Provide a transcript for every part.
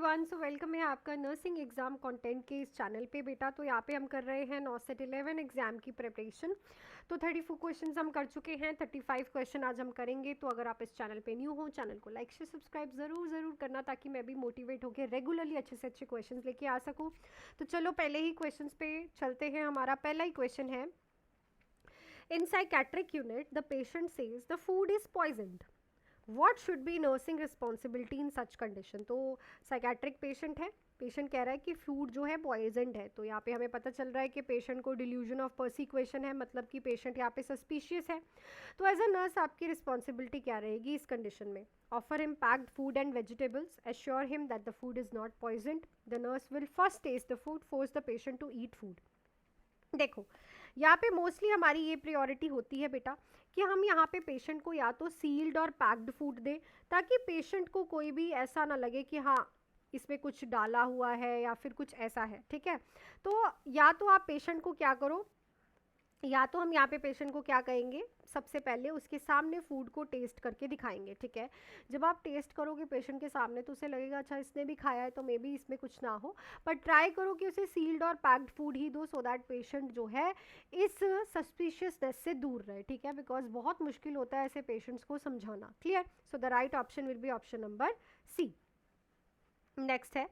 Everyone, so welcome है आपका nursing exam content के इस चैनल पे बेटा। तो यहाँ पे हम कर रहे हैं 9 से 11 एग्ज़ाम की प्रिपरेशन। तो 34 क्वेश्चंस हम कर चुके हैं, 35 क्वेश्चन आज हम करेंगे। तो अगर आप इस चैनल पे न्यू हो, चैनल को लाइक शेयर सब्सक्राइब ज़रूर करना, ताकि मैं भी मोटिवेट होकर रेगुलरली अच्छे से अच्छे क्वेश्चन लेके आ सकूँ। तो चलो पहले ही क्वेश्चन पे चलते हैं। हमारा पहला ही क्वेश्चन है, in psychiatric unit the patient says the food is poisoned, what should be nursing responsibility in such condition. तो साइकेट्रिक पेशेंट है, पेशेंट कह रहा है कि फूड जो है पॉइजनड है। तो यहाँ पे हमें पता चल रहा है कि पेशेंट को डिल्यूजन ऑफ परसिक्वेशन है, मतलब कि पेशेंट यहाँ पे सस्पिशियस है। तो एज अ नर्स आपकी रिस्पॉन्सिबिलिटी क्या रहेगी इस कंडीशन में? Offer him packed food and vegetables, assure him that the food is not poisoned, the nurse will first test the food, force the patient to eat food. देखो, यहाँ पे mostly हमारी ये प्रायोरिटी होती है बेटा कि हम यहाँ पे पेशेंट को या तो सील्ड और पैक्ड फूड दें, ताकि पेशेंट को कोई भी ऐसा ना लगे कि हाँ इसमें कुछ डाला हुआ है या फिर कुछ ऐसा है। ठीक है, तो या तो आप पेशेंट को क्या करो, या तो हम यहाँ पे पेशेंट को क्या कहेंगे, सबसे पहले उसके सामने फूड को टेस्ट करके दिखाएंगे। ठीक है, जब आप टेस्ट करोगे पेशेंट के सामने तो उसे लगेगा अच्छा इसने भी खाया है तो मे बी इसमें कुछ ना हो, पर ट्राई करो कि उसे सील्ड और पैक्ड फूड ही दो, सो दैट पेशेंट जो है इस सस्पिशियसनेस से दूर रहे। ठीक है, बिकॉज बहुत मुश्किल होता है ऐसे पेशेंट्स को समझाना। Clear? So the right option will be option number C. Next है,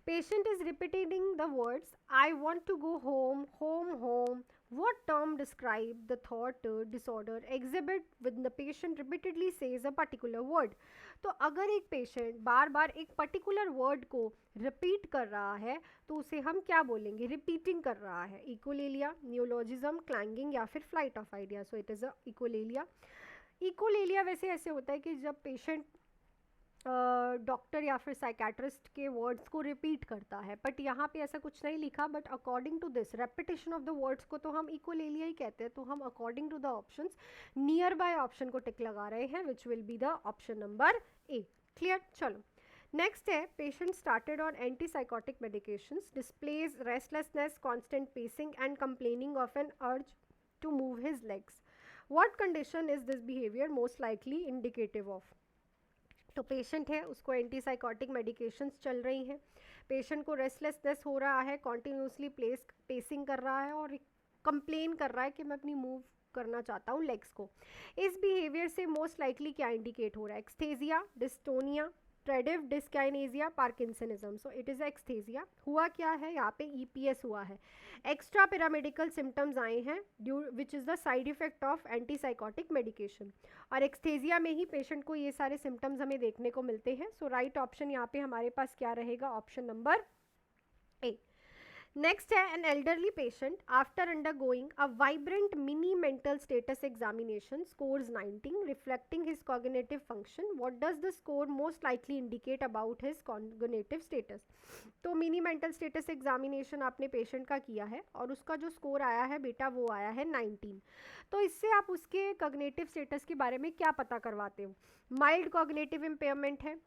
patient is repeating the words I want to go home, home, home. What term describe the thought disorder exhibit when the patient repeatedly says a particular word? तो अगर एक patient बार बार एक particular word को repeat कर रहा है तो उसे हम क्या बोलेंगे? रिपीटिंग कर रहा है। इकोलेलिया, नियोलॉजिज्म, क्लैंगिंग या फिर flight of idea. So it is a echolalia. Echolalia वैसे ऐसे होता है कि जब पेशेंट डॉक्टर या फिर साइकेट्रिस्ट के वर्ड्स को रिपीट करता है, बट यहाँ पे ऐसा कुछ नहीं लिखा, but according to this repetition of the words को तो हम इकोलेलिया ही कहते हैं। तो हम according to the options near by option को टिक लगा रहे हैं, which will be the option number A. Clear? चलो नेक्स्ट है, patient started on antipsychotic medications, displays restlessness, constant pacing and complaining of an urge to move his legs. What condition is this behaviour most likely indicative of? तो patient है, उसको antipsychotic medications चल रही हैं, patient को restlessness हो रहा है, कॉन्टिन्यूसली पेसिंग कर रहा है और कंप्लेन कर रहा है कि मैं अपनी मूव करना चाहता हूँ लेग्स को। इस बिहेवियर से मोस्ट लाइकली क्या इंडिकेट हो रहा है? Akathisia, dystonia, tardive dyskinesia, parkinsonism. So it is akathisia. हुआ क्या है यहाँ पे? ईपीएस हुआ है, एक्स्ट्रा पैरामेडिकल सिम्टम्स आए हैं due which is the side effect of antipsychotic medication. और एक्सथेजिया में ही पेशेंट को ये सारे सिम्टम्स हमें देखने को मिलते हैं। सो राइट ऑप्शन यहाँ पे हमारे पास क्या रहेगा? ऑप्शन नंबर ए। नेक्स्ट है, an elderly patient after undergoing a vibrant mini mental status examination scores 19, reflecting his cognitive function. What does the score most likely indicate about his cognitive status? तो mini mental status examination आपने patient का किया है और उसका जो score आया है बेटा वो आया है 19। तो इससे आप उसके कॉग्निटिव स्टेटस के बारे में क्या पता करवाते हो? माइल्ड कॉग्निटिव इम्पेयरमेंट है,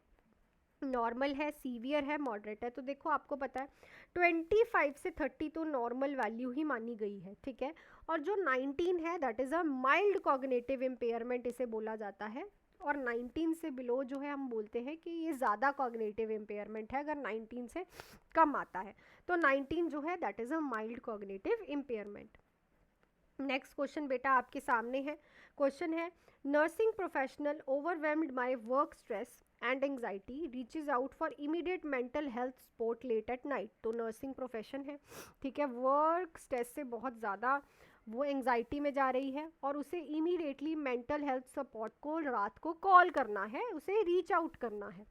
नॉर्मल है, सीवियर है, मॉडरेट है। तो देखो आपको पता है 25 से 30 तो नॉर्मल वैल्यू ही मानी गई है। ठीक है, और जो 19 है that is a mild cognitive impairment इसे बोला जाता है। और 19 से बिलो जो है हम बोलते हैं कि ये ज़्यादा कॉग्निटिव इम्पेयरमेंट है, अगर 19 से कम आता है तो 19 जो है that is a mild cognitive impairment. Next question बेटा आपके सामने है। क्वेश्चन है, nursing professional overwhelmed by work stress and anxiety reaches out for immediate mental health support late at night. तो नर्सिंग प्रोफेशन है, ठीक है, वर्क स्ट्रेस से बहुत ज़्यादा वो एंग्जाइटी में जा रही है और उसे इमीडिएटली मेंटल हेल्थ सपोर्ट को रात को कॉल करना है, उसे रीच आउट करना है।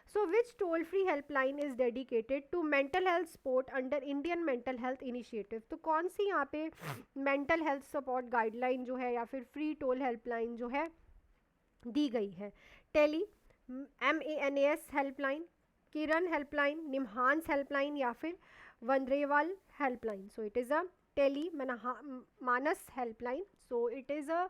So which toll-free helpline is dedicated to mental health support under Indian Mental Health Initiative? तो कौन सी यहाँ पे mental health support guideline जो है या फिर free toll helpline जो है दी गई है? Tele, MANAS helpline, Kiran helpline, NIMHANS helpline या फिर Vandrevala helpline. So it is a tele Manas helpline. So it is a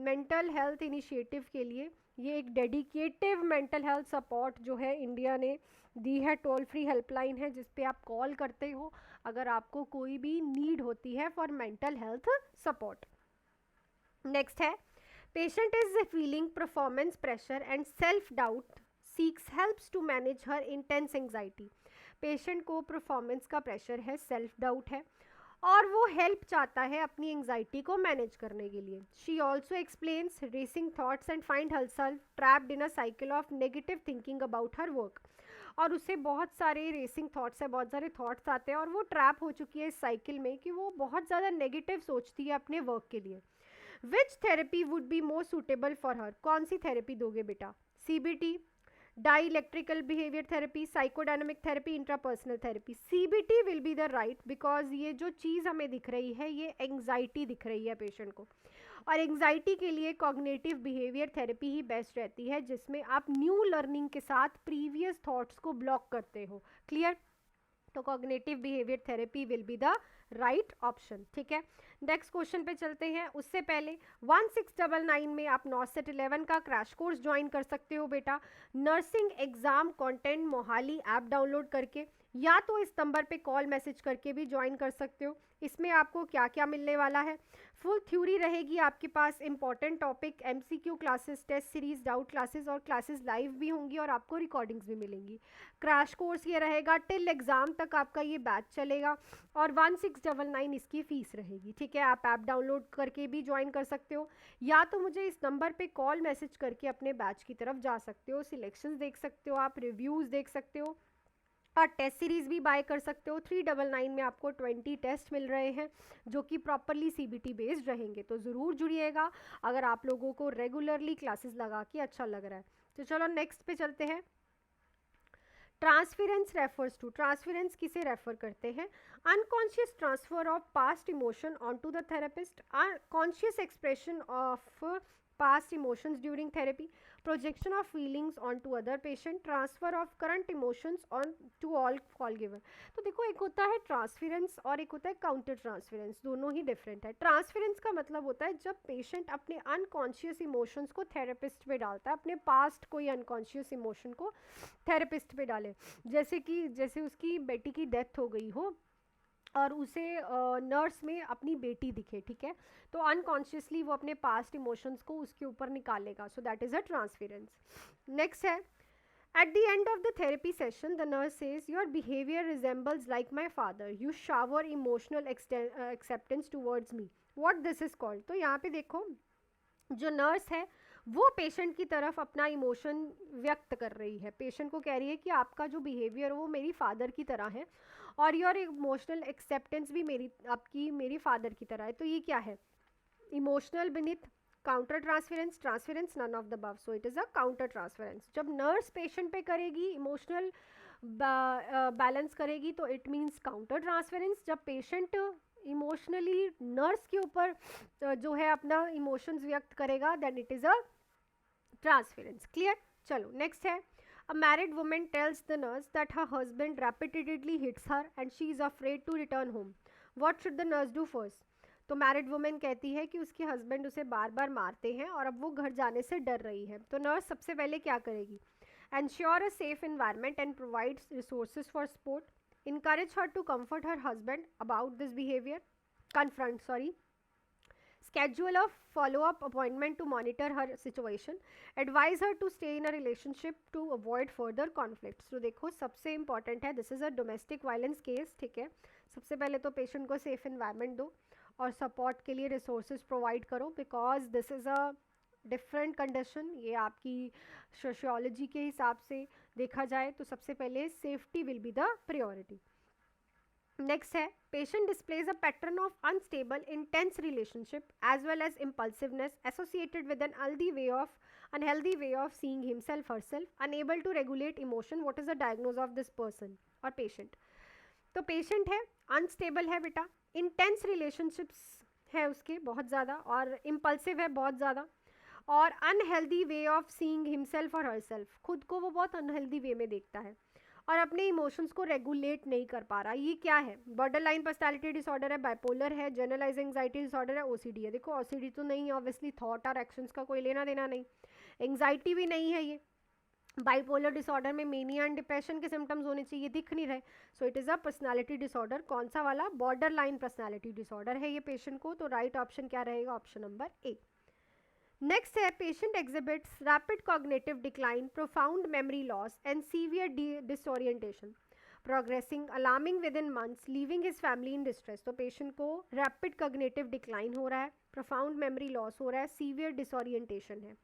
mental health initiative के लिए ये एक डेडिकेटिव मेंटल हेल्थ सपोर्ट जो है इंडिया ने दी है, टोल फ्री हेल्पलाइन है जिस पे आप कॉल करते हो अगर आपको कोई भी नीड होती है for mental health support. Next है, patient is feeling performance pressure and self doubt seeks helps to manage her intense anxiety. Patient को परफॉर्मेंस का प्रेशर है, सेल्फ डाउट है और वो हेल्प चाहता है अपनी एंग्जाइटी को मैनेज करने के लिए। She also explains racing thoughts and find herself trapped in a cycle of negative thinking about her work. और उसे बहुत सारे रेसिंग थॉट्स है, बहुत सारे थॉट्स आते हैं और वो ट्रैप हो चुकी है इस साइकिल में कि वो बहुत ज़्यादा नेगेटिव सोचती है अपने वर्क के लिए। Which therapy would be most suitable for her? कौन सी थेरेपी दोगे बेटा? CBT, dialectical behaviour therapy, psychodynamic therapy, intrapersonal therapy? CBT will be the right, because ये जो चीज़ हमें दिख रही है ये एंग्जाइटी दिख रही है पेशेंट को, और एंग्जाइटी के लिए कॉग्निटिव बिहेवियर थेरेपी ही बेस्ट रहती है, जिसमें आप न्यू लर्निंग के साथ प्रीवियस थॉट्स को ब्लॉक करते हो। क्लियर? तो cognitive behaviour therapy will be the right option. ठीक है, नेक्स्ट क्वेश्चन पे चलते हैं। उससे पहले 1699 में आप नॉसेट 11 का क्रैश कोर्स ज्वाइन कर सकते हो बेटा, nursing exam content Mohali app download करके, या तो इस नंबर पे कॉल मैसेज करके भी ज्वाइन कर सकते हो। इसमें आपको क्या क्या मिलने वाला है? फुल थ्योरी रहेगी आपके पास, important topic, MCQ classes, test series, doubt classes और क्लासेस लाइव भी होंगी और आपको रिकॉर्डिंग्स भी मिलेंगी। क्रैश कोर्स ये रहेगा टिल एग्ज़ाम तक आपका ये बैच चलेगा और 1699 इसकी फ़ीस रहेगी। ठीक है, आप ऐप डाउनलोड करके भी ज्वाइन कर सकते हो, या तो मुझे इस नंबर पे कॉल मैसेज करके अपने बैच की तरफ जा सकते हो। सिलेक्शंस देख सकते हो, आप रिव्यूज़ देख सकते हो और टेस्ट सीरीज़ भी बाय कर सकते हो। 399 में आपको 20 टेस्ट मिल रहे हैं जो कि प्रॉपरली CBT बेस्ड रहेंगे, तो ज़रूर जुड़िएगा अगर आप लोगों को रेगुलरली क्लासेस लगा के अच्छा लग रहा है। तो चलो नेक्स्ट पे चलते हैं। ट्रांसफरेंस रेफर्स टू, ट्रांसफरेंस किसे रेफर करते हैं? Unconscious transfer of past emotion on to the therapist, conscious expression of past emotions during therapy, projection of feelings onto other patient, transfer of current emotions on to all call giver। तो देखो, एक होता है transference और एक होता है counter transference, दोनों ही डिफरेंट है। ट्रांसफरेंस का मतलब होता है जब पेशेंट अपने अनकॉन्शियस इमोशंस को थेरेपिस्ट पे डालता है, अपने पास्ट कोई अनकॉन्शियस इमोशन को थेरेपिस्ट पे डाले, जैसे उसकी बेटी की डेथ हो गई हो और उसे नर्स में अपनी बेटी दिखे। ठीक है, तो अनकॉन्शियसली वो अपने पास्ट इमोशंस को उसके ऊपर निकालेगा, so that is a transference. Next है, at the end of the therapy session the nurse says your behaviour resembles like my father, you shower emotional acceptance towards me, what this is called. तो यहाँ पे देखो, जो nurse है वो patient की तरफ अपना इमोशन व्यक्त कर रही है, पेशेंट को कह रही है कि आपका जो बिहेवियर है वो मेरी फादर की तरह है और योर इमोशनल एक्सेप्टेंस भी मेरी फादर की तरह है। तो ये क्या है? Emotional beneath counter transference, transference none of the above, so it is a counter transference. जब नर्स पेशेंट पे करेगी, इमोशनल बैलेंस करेगी, तो इट मीन्स काउंटर ट्रांसफरेंस। जब पेशेंट इमोशनली नर्स के ऊपर जो है अपना इमोशंस व्यक्त करेगा, then it is a transference. Clear? चलो नेक्स्ट है, a married woman tells the nurse that her husband repeatedly hits her and she is afraid to return home, what should the nurse do first? तो married women कहती है कि उसके husband उसे बार बार मारते हैं और अब वो घर जाने से डर रही है, तो नर्स सबसे पहले क्या करेगी? Ensure a safe environment and provides resources for support, encourage her to comfort her husband about this behavior, schedule a follow-up appointment to monitor her situation, advise her to stay in a relationship to avoid further conflicts। तो देखो, सबसे important है, this is a domestic violence case. ठीक है, सबसे पहले तो patient को सेफ एनवायरनमेंट दो और सपोर्ट के लिए रिसोर्सेज प्रोवाइड करो, because this is a different condition. ये आपकी सोशियोलॉजी के हिसाब से देखा जाए तो सबसे पहले safety will be the priority. Next है, patient displays a pattern of unstable intense relationship as well as impulsiveness associated with an unhealthy way of seeing himself herself, unable to regulate emotion, what is the diagnose of this person और patient? तो patient है, unstable है बेटा, intense relationships है उसके बहुत ज़्यादा, और इम्पल्सिव है बहुत ज़्यादा, और unhealthy way of seeing himself और हरसेल्फ, खुद को वो बहुत अनहेल्दी वे में देखता है और अपने इमोशंस को रेगुलेट नहीं कर पा रहा। ये क्या है? बॉर्डरलाइन पर्सनालिटी डिसऑर्डर है, बाइपोलर है, जनरलाइज एंग्जाइटी डिसऑर्डर है, OCD है। देखो, OCD तो नहीं है ऑब्वियसली, थॉट और एक्शंस का कोई लेना देना नहीं, एंग्जाइटी भी नहीं है। ये बाइपोलर डिसऑर्डर में मेनिया एंड डिप्रेशन के सिम्टम्स होने चाहिए, दिख नहीं रहे, सो it is a personality disorder. कौन सा वाला? बॉर्डरलाइन पर्सनालिटी डिसऑर्डर है ये पेशेंट को। तो राइट ऑप्शन क्या रहेगा? ऑप्शन नंबर ए। नेक्स्ट है patient exhibits rapid cognitive decline, profound memory loss and severe disorientation, progressing alarming with in months, leaving his family in distress. तो पेशेंट को rapid cognitive decline हो रहा है, प्रोफाउंड मेमोरी लॉस हो रहा है, severe disorientation है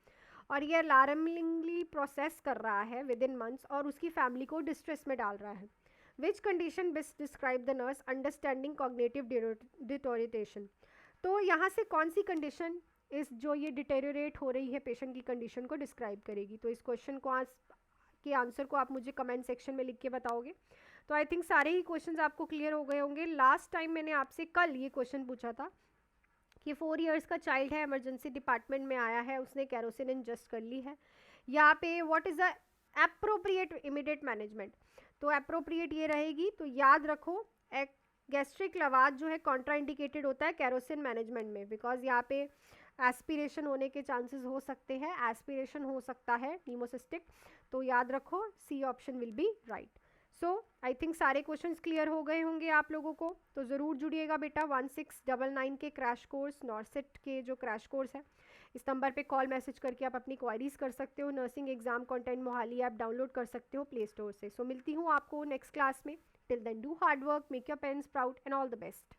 और ये अलार्मिंगली प्रोसेस कर रहा है विद इन मंथ्स और उसकी फैमिली को डिस्ट्रेस में डाल रहा है। Which condition best describe the nurse understanding cognitive deterioration. तो यहाँ से कौन सी कंडीशन इस जो ये डिटेरियोरेट हो रही है पेशेंट की कंडीशन को डिस्क्राइब करेगी। तो इस क्वेश्चन को आज के आंसर को आप मुझे कमेंट सेक्शन में लिख के बताओगे। तो आई थिंक सारे ही क्वेश्चंस आपको क्लियर हो गए होंगे। लास्ट टाइम मैंने आपसे कल ये क्वेश्चन पूछा था कि 4 इयर्स का चाइल्ड है, इमरजेंसी डिपार्टमेंट में आया है, उसने कैरोसिन इंजेस्ट कर ली है, यहाँ पे what is the appropriate immediate management. तो एप्रोप्रिएट ये रहेगी, तो याद रखो एक गैस्ट्रिक लवाज जो है कॉन्ट्राइंडिकेटेड होता है कैरोसिन मैनेजमेंट में, बिकॉज यहाँ पे एस्पिरेशन होने के चांसेस हो सकते हैं, एस्पिरेशन हो सकता है नीमोसिस्टिक। तो याद रखो C option will be right. So I think सारे क्वेश्चंस क्लियर हो गए होंगे आप लोगों को। तो ज़रूर जुड़िएगा बेटा 1699 के क्रैश कोर्स नॉर्सेट के जो क्रैश कोर्स है, इस नंबर पे कॉल मैसेज करके आप अपनी क्वायरीज कर सकते हो। Nursing exam content Mohali app download कर सकते हो प्ले स्टोर से। सो मिलती हूँ आपको नेक्स्ट क्लास में। Till then do hard work, make your parents proud and all the best.